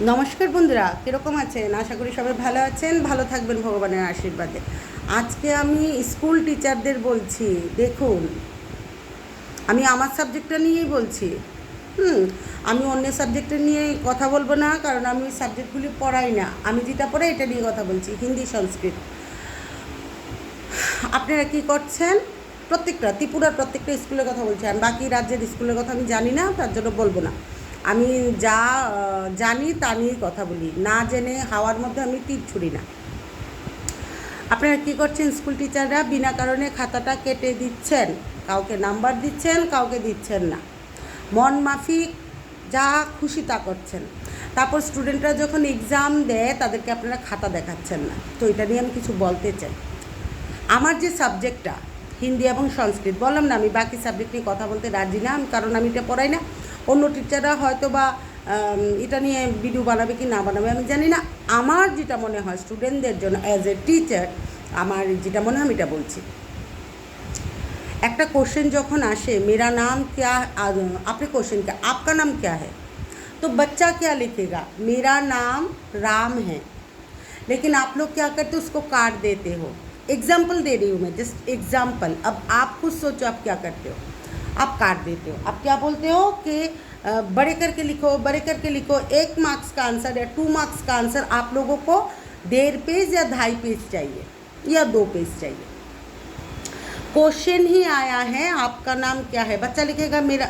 নমস্কার বন্ধুরা, কীরকম আছেন? আশা করি সবাই ভালো আছেন, ভালো থাকবেন ভগবানের আশীর্বাদে। আজকে আমি স্কুল টিচারদের বলছি, দেখুন, আমি আমার সাবজেক্টটা নিয়েই বলছি। আমি অন্য সাবজেক্টটা নিয়ে কথা বলবো না, কারণ আমি ওই সাবজেক্টগুলি পড়াই না। আমি যেটা পড়াই এটা নিয়ে কথা বলছি, হিন্দি সংস্কৃত। আপনারা কি করছেন? প্রত্যেকটা ত্রিপুরার প্রত্যেকটা স্কুলের কথা বলছি, আর বাকি রাজ্যের স্কুলের কথা আমি জানি না, তার জন্য বলবো না। আমি যা জানি তা নিয়েই কথা বলি, না জেনে হাওয়ার মধ্যে আমি তীর ছুড়ি না। আপনারা কী করছেন? স্কুল টিচাররা বিনা কারণে খাতাটা কেটে দিচ্ছেন, কাউকে নাম্বার দিচ্ছেন, কাউকে দিচ্ছেন না, মন মাফিক যা খুশি তা করছেন। তারপর স্টুডেন্টরা যখন এক্সাম দেয় তাদেরকে আপনারা খাতা দেখাচ্ছেন না। তো এটা নিয়ে আমি কিছু বলতে চাই। আমার যে সাবজেক্টটা হিন্দি এবং সংস্কৃত, বললাম না আমি বাকি সাবজেক্ট নিয়ে কথা বলতে রাজি না, কারণ আমি এটা পড়াই না। অন্য টিচাররা হয়তো বা এটা নিয়ে ভিডিও বানাবে কি না বানাবে আমি জানি না। আমার যেটা মনে হয় স্টুডেন্টদের জন্য অ্যাজ এ টিচার, আমার যেটা মনে হয় আমি এটা বলছি। একটা क्वेश्चन যখন আসে, मेरा नाम क्या, आपने क्वेश्चन क्या, आपका नाम क्या है, तो बच्चा क्या लिखेगा? मेरा नाम राम है। लेकिन आप लोग क्या करते हो, उसको काट देते हो। एग्जाम्पल दे रही हूँ मैं, जस्ट एग्जाम्पल। अब आप खुद सोचो आप क्या करते हो। आप काट देते हो। आप क्या बोलते हो कि बड़े करके लिखो, बड़े करके लिखो। 1 मार्क्स का आंसर या 2 मार्क्स का आंसर आप लोगों को 1.5 पेज या 2.5 पेज चाहिए या 2 पेज चाहिए। क्वेश्चन ही आया है, आपका नाम क्या है, बच्चा लिखेगा मेरा।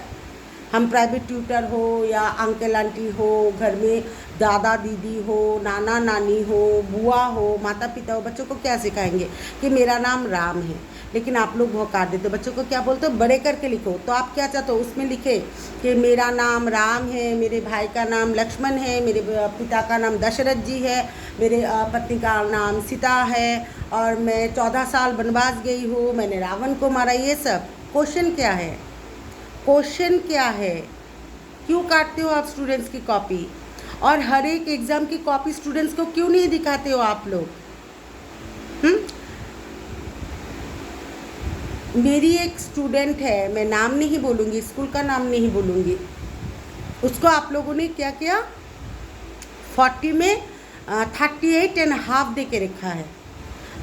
हम प्राइवेट ट्यूटर हो या अंकल आंटी हो, घर में दादा दीदी हो, नाना नानी हो, बुआ हो, माता पिता हो, बच्चों को क्या सिखाएंगे कि मेरा नाम राम है। लेकिन आप लोग वो काट देते हो। बच्चों को क्या बोलते हो, बड़े करके लिखो। तो आप क्या चाहते हो उसमें लिखे कि मेरा नाम राम है, मेरे भाई का नाम लक्ष्मण है, मेरे पिता का नाम दशरथ जी है, मेरे पत्नी का नाम सीता है, और मैं 14 साल वनवास गई हूँ, मैंने रावण को मारा। ये सब क्वेश्चन क्या है? क्वेश्चन क्या है? क्यों काटते हो आप स्टूडेंट्स की कॉपी? और हर एक एग्ज़ाम की कॉपी स्टूडेंट्स को क्यों नहीं दिखाते हो आप लोग? मेरी एक स्टूडेंट है, मैं नाम नहीं बोलूँगी, स्कूल का नाम नहीं बोलूँगी, उसको आप लोगों ने क्या किया, 40 में 38.5 दे के रखा है।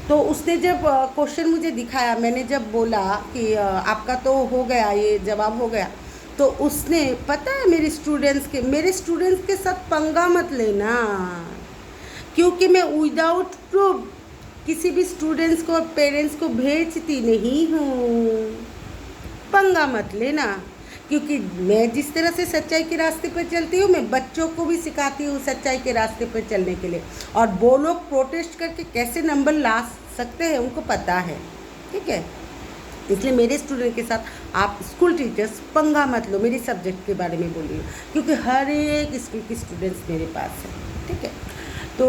तो उसने जब क्वेश्चन मुझे दिखाया, मैंने जब बोला कि आपका तो हो गया, ये जवाब हो गया, तो उसने, पता है, मेरे स्टूडेंट्स के साथ पंगा मत लेना, क्योंकि मैं विदाउट प्रूफ किसी भी स्टूडेंट्स को और पेरेंट्स को भेजती नहीं हूँ। पंगा मत लेना, क्योंकि मैं जिस तरह से सच्चाई के रास्ते पर चलती हूँ, मैं बच्चों को भी सिखाती हूँ सच्चाई के रास्ते पर चलने के लिए। और वो लोग प्रोटेस्ट करके कैसे नंबर ला सकते हैं उनको पता है, ठीक है। इसलिए मेरे स्टूडेंट के साथ आप स्कूल टीचर्स पंगा मत लो। मेरी सब्जेक्ट के बारे में बोल रही हूँ, क्योंकि हर एक स्कूल की स्टूडेंट्स मेरे पास है, ठीक है। तो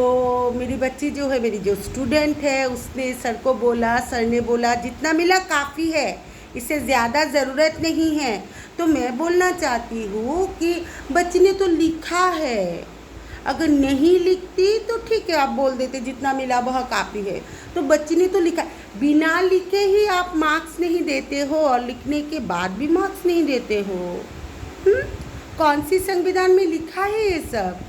मेरी बच्ची जो है, मेरी जो स्टूडेंट है, उसने सर को बोला, सर ने बोला जितना मिला काफ़ी है, इससे ज़्यादा ज़रूरत नहीं है। तो मैं बोलना चाहती हूँ कि बच्ची ने तो लिखा है, अगर नहीं लिखती तो ठीक है, आप बोल देते जितना मिला वह काफ़ी है। तो बच्ची ने तो लिखा, बिना लिखे ही आप मार्क्स नहीं देते हो, और लिखने के बाद भी मार्क्स नहीं देते हो। कौन सी संविधान में लिखा है ये सब?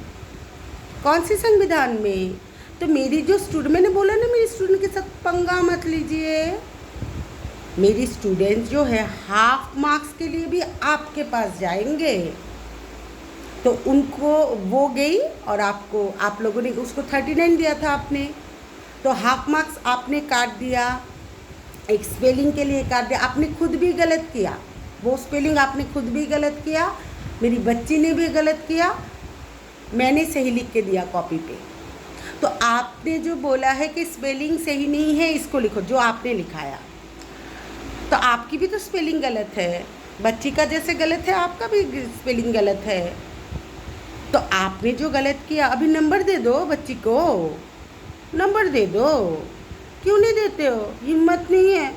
कौन सी संविधान में? तो मेरी जो स्टूडेंट, मैंने बोला ना, मेरी स्टूडेंट के साथ पंगा मत लीजिए। मेरी स्टूडेंट जो है हाफ मार्क्स के लिए भी आपके पास जाएंगे। तो उनको वो गई, और आपको, आप लोगों ने उसको 39 दिया था आपने, तो हाफ मार्क्स आपने काट दिया, एक स्पेलिंग के लिए काट दिया। आपने खुद भी गलत किया, वो स्पेलिंग आपने खुद भी गलत किया, मेरी बच्ची ने भी गलत किया, मैंने सही लिख के दिया कॉपी पे। तो आपने जो बोला है कि स्पेलिंग सही नहीं है, इसको लिखो जो आपने लिखाया। तो आपकी भी तो स्पेलिंग गलत है, बच्ची का जैसे गलत है आपका भी स्पेलिंग गलत है। तो आपने जो गलत किया, अभी नंबर दे दो बच्ची को, नंबर दे दो, क्यों नहीं देते हो? हिम्मत नहीं है।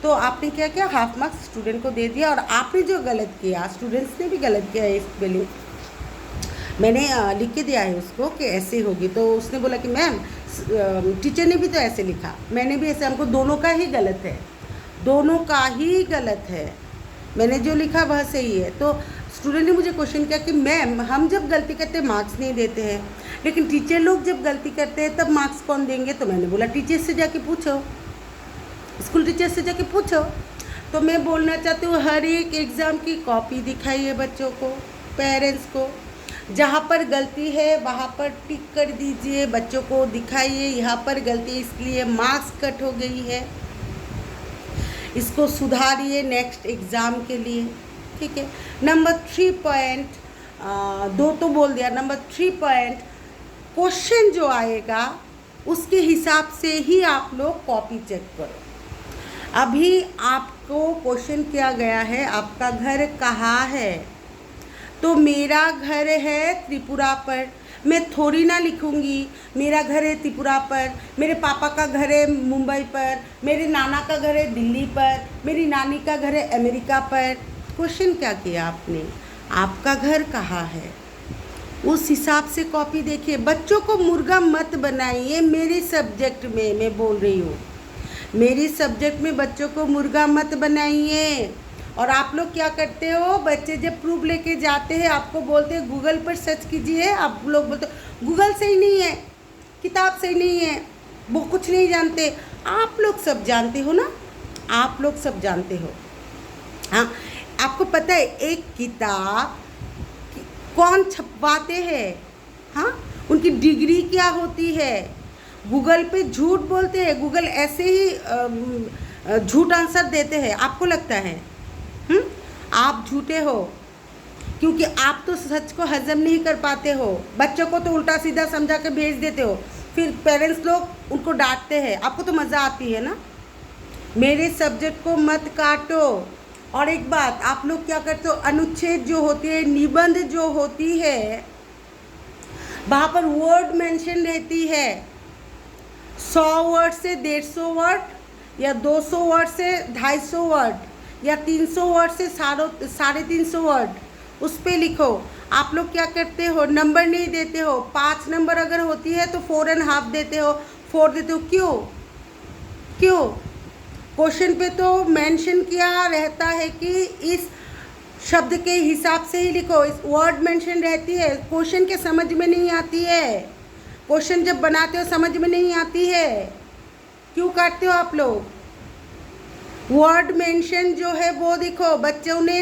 तो आपने क्या किया, हाफ मार्क्स स्टूडेंट को दे दिया। और आपने जो गलत किया, स्टूडेंट्स ने भी गलत किया है स्पेलिंग, मैंने लिख के दिया है उसको कि ऐसे होगी। तो उसने बोला कि मैम टीचर ने भी तो ऐसे लिखा, मैंने भी ऐसे, हमको दोनों का ही गलत है, दोनों का ही गलत है, मैंने जो लिखा वह सही है। तो स्टूडेंट ने मुझे क्वेश्चन किया कि मैम हम जब गलती करते हैं मार्क्स नहीं देते हैं, लेकिन टीचर लोग जब गलती करते हैं तब मार्क्स कौन देंगे? तो मैंने बोला टीचर से जाके पूछो, स्कूल टीचर से जाके पूछो। तो मैं बोलना चाहती हूँ हर एक एग्ज़ाम की कॉपी दिखाइए बच्चों को, पेरेंट्स को। जहाँ पर गलती है वहाँ पर टिक कर दीजिए, बच्चों को दिखाइए यहाँ पर गलती इसलिए मार्क्स कट हो गई है, इसको सुधारिए नेक्स्ट एग्ज़ाम के लिए, ठीक है। नंबर 3 पॉइंट, 2 तो बोल दिया। नंबर 3 पॉइंट, क्वेश्चन जो आएगा उसके हिसाब से ही आप लोग कॉपी चेक करो। अभी आपको क्वेश्चन किया गया है आपका घर कहाँ है, तो मेरा घर है त्रिपुरा पर। मैं थोड़ी ना लिखूँगी मेरा घर है त्रिपुरा पर, मेरे पापा का घर है मुंबई पर, मेरे नाना का घर है दिल्ली पर, मेरी नानी का घर है अमेरिका पर। क्वेश्चन क्या किया आपने, आपका घर कहाँ है, उस हिसाब से कॉपी देखिए। बच्चों को मुर्गा मत बनाइए। मेरे सब्जेक्ट में मैं बोल रही हूँ, मेरी सब्जेक्ट में बच्चों को मुर्गा मत बनाइए। और आप लोग क्या करते हो, बच्चे जब प्रूफ लेके जाते हैं आपको बोलते हैं गूगल पर सर्च कीजिए, आप लोग बोलते गूगल सही नहीं है, किताब सही नहीं है, वो कुछ नहीं जानते। आप लोग सब जानते हो ना, आप लोग सब जानते हो। हाँ, आपको पता है एक किताब कौन छपवाते हैं, हाँ, उनकी डिग्री क्या होती है। गूगल पे झूठ बोलते हैं, गूगल ऐसे ही झूठ आंसर देते हैं, आपको लगता है आप झूठे हो, क्योंकि आप तो सच को हजम नहीं कर पाते हो। बच्चों को तो उल्टा सीधा समझा के भेज देते हो, फिर पेरेंट्स लोग उनको डांटते हैं, आपको तो मज़ा आती है ना। मेरे सब्जेक्ट को मत काटो। और एक बात, आप लोग क्या करते हो, अनुच्छेद जो होती है, निबंध जो होती है, वहाँ पर वर्ड मेंशन रहती है। 100 वर्ड से 150 वर्ड, या 200 वर्ड से 250 वर्ड, या 300 वर्ड से 350 वर्ड, उस पर लिखो। आप लोग क्या करते हो, नंबर नहीं देते हो। 5 नंबर अगर होती है तो 4.5 देते हो, 4 देते हो। क्यों क्यों? क्वेश्चन पे तो मेंशन किया रहता है कि इस शब्द के हिसाब से ही लिखो, इस वर्ड मेंशन रहती है। क्वेश्चन के समझ में नहीं आती है, क्वेश्चन जब बनाते हो समझ में नहीं आती है, क्यों काटते हो आप लोग? वर्ड मेंशन जो है वो देखो, बच्चों ने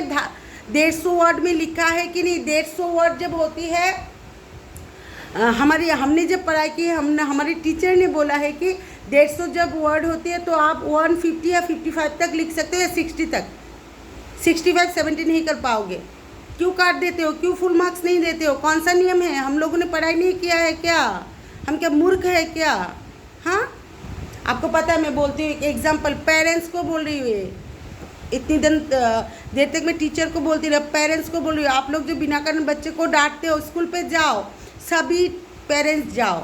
150 वर्ड में लिखा है कि नहीं। 150 वर्ड जब होती है, हमने जब पढ़ाई की है, हमारे टीचर ने बोला है कि 150 जब वर्ड होती है तो आप 150 या 55 तक लिख सकते हो, या 60 तक। 65 70 नहीं कर पाओगे। क्यों काट देते हो, क्यों फुल मार्क्स नहीं देते हो? कौन सा नियम है? हम लोगों ने पढ़ाई नहीं किया है क्या? हम क्या मूर्ख है क्या? हाँ, आपको पता है। मैं बोलती हूँ एक एग्जाम्पल, पेरेंट्स को बोल रही हूँ, इतनी देर तक मैं टीचर को बोलती रही, पेरेंट्स को बोल रही हूँ। आप लोग जो बिना कारण बच्चे को डांटते हो, स्कूल पे जाओ, सभी पेरेंट्स जाओ,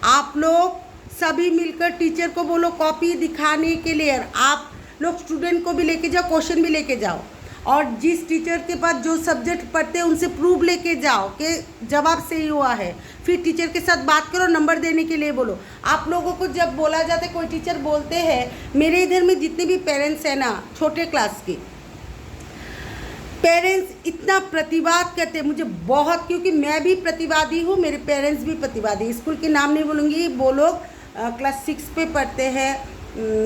आप लोग सभी मिलकर टीचर को बोलो कॉपी दिखाने के लिए। आप लोग स्टूडेंट को भी लेके जाओ, क्वेश्चन भी लेके जाओ, और जिस टीचर के पास जो सब्जेक्ट पढ़ते हैं उनसे प्रूफ लेके जाओ कि जवाब सही हुआ है। फिर टीचर के साथ बात करो, नंबर देने के लिए बोलो। आप लोगों को जब बोला जाता है, कोई टीचर बोलते हैं, मेरे इधर में जितने भी पेरेंट्स हैं ना, छोटे क्लास के पेरेंट्स इतना प्रतिवाद करते हैं मुझे बहुत, क्योंकि मैं भी प्रतिवादी हूँ, मेरे पेरेंट्स भी प्रतिवादी। स्कूल के नाम नहीं बोलूँगी, वो लोग क्लास 6 पे पढ़ते हैं,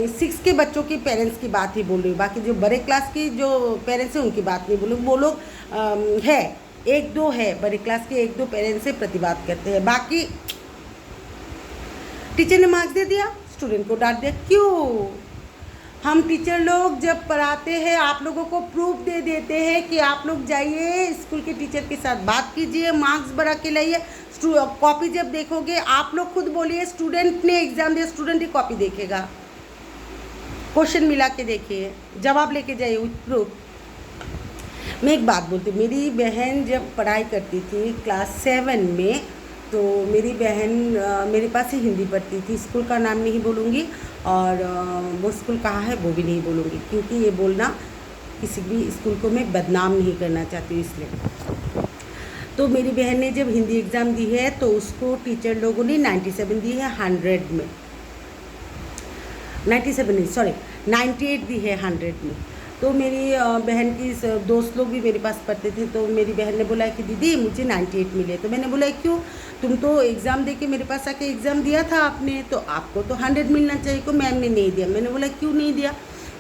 6 के बच्चों की पेरेंट्स की बात ही बोल रही हूँ। बाकी जो बड़े क्लास की जो पेरेंट्स हैं उनकी बात नहीं बोलूँ। वो लोग है 1-2 है, बड़े क्लास के 1-2 पेरेंट्स से प्रतिवाद करते हैं। बाकी टीचर ने मार्क्स दे दिया, स्टूडेंट को डांट दिया। क्यों? हम टीचर लोग जब पढ़ाते हैं आप लोगों को प्रूफ दे देते हैं कि आप लोग जाइए स्कूल के टीचर के साथ बात कीजिए, मार्क्स बढ़ा के लाइए। कॉपी जब देखोगे, आप लोग खुद बोलिए, स्टूडेंट ने एग्जाम दिया, स्टूडेंट ही कॉपी देखेगा। क्वेश्चन मिला के देखिए, जवाब लेके जाइए प्रूफ। मैं एक बात बोलती हूँ, मेरी बहन जब पढ़ाई करती थी क्लास 7 में, तो मेरी बहन मेरे पास ही हिंदी पढ़ती थी। स्कूल का नाम नहीं बोलूँगी, और वो स्कूल कहाँ है वो भी नहीं बोलूँगी, क्योंकि ये बोलना किसी भी स्कूल को मैं बदनाम नहीं करना चाहती हूँ, इसलिए। तो मेरी बहन ने जब हिंदी एग्ज़ाम दी है तो उसको टीचर लोगों ने 97 दी है 100 में, 97 नहीं, सॉरी 98 दी है 100 में। तो मेरी बहन की दोस्त लोग भी मेरे पास पढ़ते थे, तो मेरी बहन ने बोला कि दीदी मुझे 98 मिले। तो मैंने बोला क्यों, तुम तो एग्ज़ाम दे के मेरे पास आके एग्ज़ाम दिया था आपने, तो आपको तो 100 मिलना चाहिए। को मैम ने नहीं दिया। मैंने बोला क्यों नहीं दिया।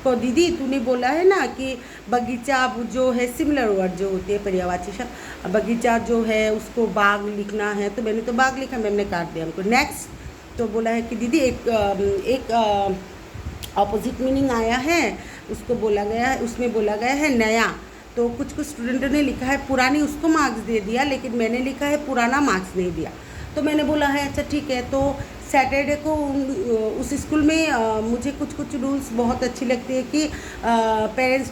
तो दीदी तूने बोला है ना कि बगीचा जो है सिमिलर वर्ड जो होती है पर्यायवाची शब्द, बगीचा जो है उसको बाग लिखना है, तो मैंने तो बाग लिखा, मैम ने काट दिया हमको। नेक्स्ट तो बोला है कि दीदी एक ऑपोजिट मीनिंग आया है, उसको बोला गया है, उसमें बोला गया है नया। तो कुछ स्टूडेंटों ने लिखा है पुरानी, उसको मार्क्स दे दिया, लेकिन मैंने लिखा है पुराना, मार्क्स नहीं दिया। तो मैंने बोला है अच्छा ठीक है। तो सैटरडे को उस स्कूल में मुझे कुछ रूल्स बहुत अच्छी लगती है कि पेरेंट्स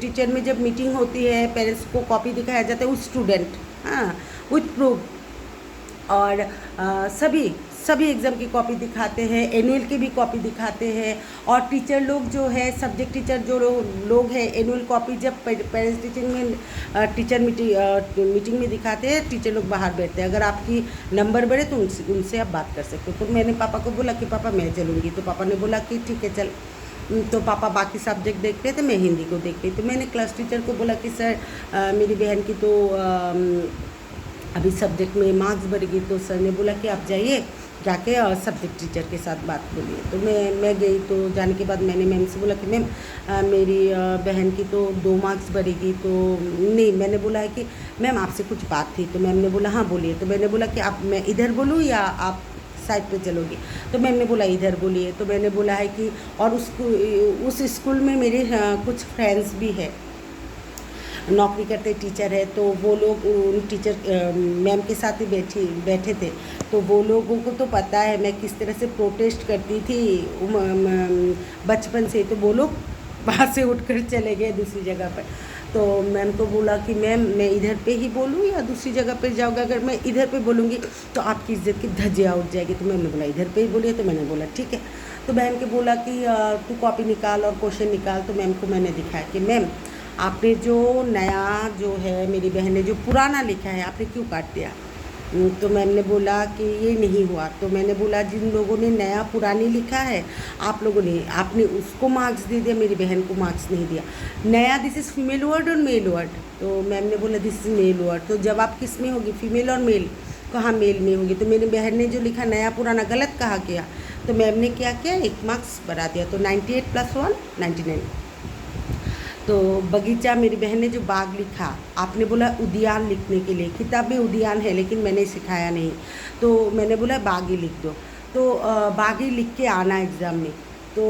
टीचर में जब मीटिंग होती है, पेरेंट्स को कॉपी दिखाया जाता है उस स्टूडेंट, हाँ, विथ प्रूफ। और सभी एग्ज़ाम की कॉपी दिखाते हैं, एनुअल की भी कॉपी दिखाते हैं। और टीचर लोग जो है, सब्जेक्ट टीचर जो लोग हैं, एनुअल कॉपी जब पेरेंट्स टीचर मीटिंग में दिखाते हैं, टीचर लोग बाहर बैठते हैं। अगर आपकी नंबर बढ़े तो उनसे आप बात कर सकते हो। तो मैंने पापा को बोला कि पापा मैं चलूँगी। तो पापा ने बोला कि ठीक है चल। तो पापा बाकी सब्जेक्ट देख रहे थे, मैं हिंदी को देख रही। तो मैंने क्लास टीचर को बोला कि सर मेरी बहन की तो अभी सब्जेक्ट में मार्क्स बढ़ेगी। तो सर ने बोला कि आप जाइए, जाके सब्जेक्ट टीचर के साथ बात बोलिए। तो मैं गई। तो जाने के बाद मैंने मैम से बोला कि मैम मेरी बहन की तो 2 मार्क्स बढ़ेगी। तो नहीं, मैंने बोला है कि मैम आपसे कुछ बात थी। तो मैम ने बोला हाँ बोलिए। तो मैंने बोला कि आप मैं इधर बोलूँ या आप साइड पे चलोगी। तो मैम ने बोला इधर बोलिए। तो मैंने बोला है कि और उस स्कूल में मेरे कुछ फ्रेंड्स भी है, नौकरी करते टीचर है। तो वो लोग उन टीचर मैम के साथ ही बैठे थे। तो वो लोगों को तो पता है मैं किस तरह से प्रोटेस्ट करती थी बचपन से। तो वो लोग वहाँ से उठकर चले गए दूसरी जगह पर। तो मैम को बोला कि मैम मैं इधर पे ही बोलूँ या दूसरी जगह पे जाओगे, अगर मैं इधर पे बोलूँगी तो आपकी इज्जत की धज्जियाँ उठ जाएगी। तो मैम ने बोला इधर पे ही बोलिए। तो मैंने बोला ठीक है। तो बहन के बोला कि तू कॉपी निकाल और क्वेश्चन निकाल। तो मैम को मैंने दिखाया कि मैम आपने जो नया जो है, मेरी बहन ने जो पुराना लिखा है आपने क्यों काट दिया। तो मैम ने बोला कि ये नहीं हुआ। तो मैंने बोला जिन लोगों ने नया पुरानी लिखा है आप लोगों ने, आपने उसको मार्क्स दे दिया, मेरी बहन को मार्क्स नहीं दिया। नया दिस इज़ फीमेल वर्ड और मेल वर्ड। तो मैम ने बोला दिस इज़ मेल वर्ड। तो जवाब किस में होगी, फीमेल और मेल। कहाँ मेल में होगी। तो मेरी बहन ने जो लिखा नया पुराना गलत कहा किया। तो मैम ने क्या किया, 1 मार्क्स बढ़ा दिया। तो 98 + 1 99। तो बगीचा, मेरी बहन ने जो बाग लिखा, आपने बोला उद्यान लिखने के लिए, किताब में उद्यान है लेकिन मैंने सिखाया नहीं। तो मैंने बोला बाग ही लिख दो। तो बाग ही लिख के आना एग्ज़ाम में। तो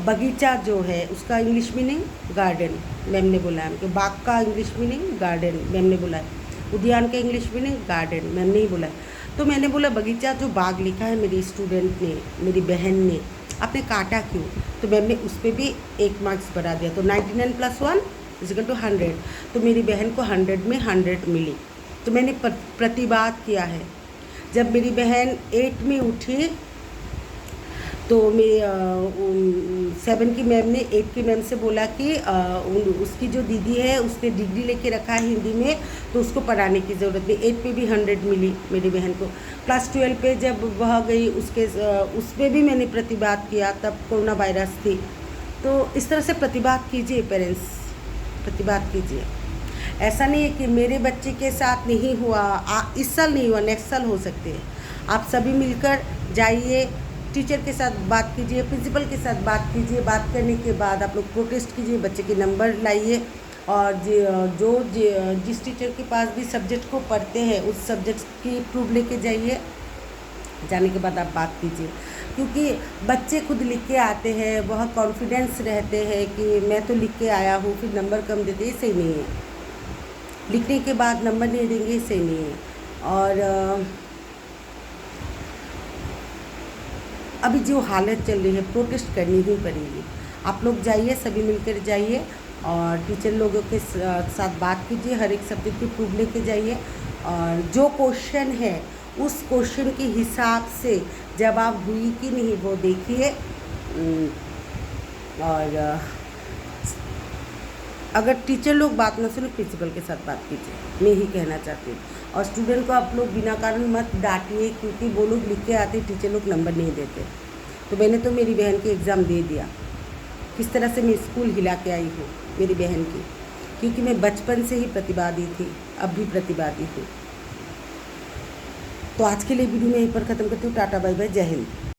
बगीचा जो है उसका इंग्लिश मीनिंग गार्डन, मैम ने बोला है। तो बाग का इंग्लिश मीनिंग गार्डन, मैम ने बोला है। उद्यान का इंग्लिश मीनिंग गार्डन, मैम ने ही बोला है। तो मैंने बोला बगीचा जो बाग लिखा है मेरी स्टूडेंट ने, मेरी बहन ने, आपने काटा क्यों। तो मैम ने उस पर भी 1 मार्क्स बढ़ा दिया। तो 99 + 1 = 100। तो मेरी बहन को 100 में 100 मिली। तो मैंने प्रतिवाद किया है। जब मेरी बहन 8 में उठी तो मेरी 7 की मैम ने 8 की मैम से बोला कि उसकी जो दीदी है उसने डिग्री लेके रखा है हिंदी में, तो उसको पढ़ाने की ज़रूरत नहीं। 8 पे भी 100 मिली मेरी बहन को। क्लास 12 पे जब वह गई उस पर भी मैंने प्रतिवाद किया, तब कोरोना वायरस थी। तो इस तरह से प्रतिवाद कीजिए पेरेंट्स, प्रतिवाद कीजिए। ऐसा नहीं है कि मेरे बच्चे के साथ नहीं हुआ, इस साल नहीं हुआ, नेक्स्ट साल हो सकते हैं। आप सभी मिलकर जाइए, टीचर के साथ बात कीजिए, प्रिंसिपल के साथ बात कीजिए। बात करने के बाद आप लोग प्रोटेस्ट कीजिए, बच्चे के नंबर लाइए। और जिस टीचर के पास भी सब्जेक्ट को पढ़ते हैं उस सब्जेक्ट की प्रूफ लेके जाइए। जाने के बाद आप बात कीजिए, क्योंकि बच्चे खुद लिख के आते हैं, बहुत कॉन्फिडेंस रहते हैं कि मैं तो लिख के आया हूँ, फिर नंबर कम देते, ये सही नहीं है। लिखने के बाद नंबर नहीं देंगे, ये सही नहीं है। और अभी जो हालत चल रही है, प्रोटेस्ट करनी ही पड़ेगी। आप लोग जाइए, सभी मिलकर जाइए और टीचर लोगों के साथ बात कीजिए, हर एक सब्जेक्ट की प्रूफ लेके जाइए। और जो क्वेश्चन है उस क्वेश्चन के हिसाब से जवाब हुई कि नहीं वो देखिए। और अगर टीचर लोग बात ना सुने, प्रिंसिपल के साथ बात कीजिए, मैं ही कहना चाहती हूँ। और स्टूडेंट को आप लोग बिना कारण मत डांटिए, क्योंकि वो लोग लिख के आते, टीचर लोग नंबर नहीं देते। तो मैंने तो मेरी बहन की एग्ज़ाम दे दिया। किस तरह से मैं स्कूल हिला के आई हूँ मेरी बहन की, क्योंकि मैं बचपन से ही प्रतिवादी थी, अब भी प्रतिवादी हूँ। तो आज के लिए वीडियो में यहीं पर ख़त्म करती हूँ। टाटा बाय बाय, जय हिंद।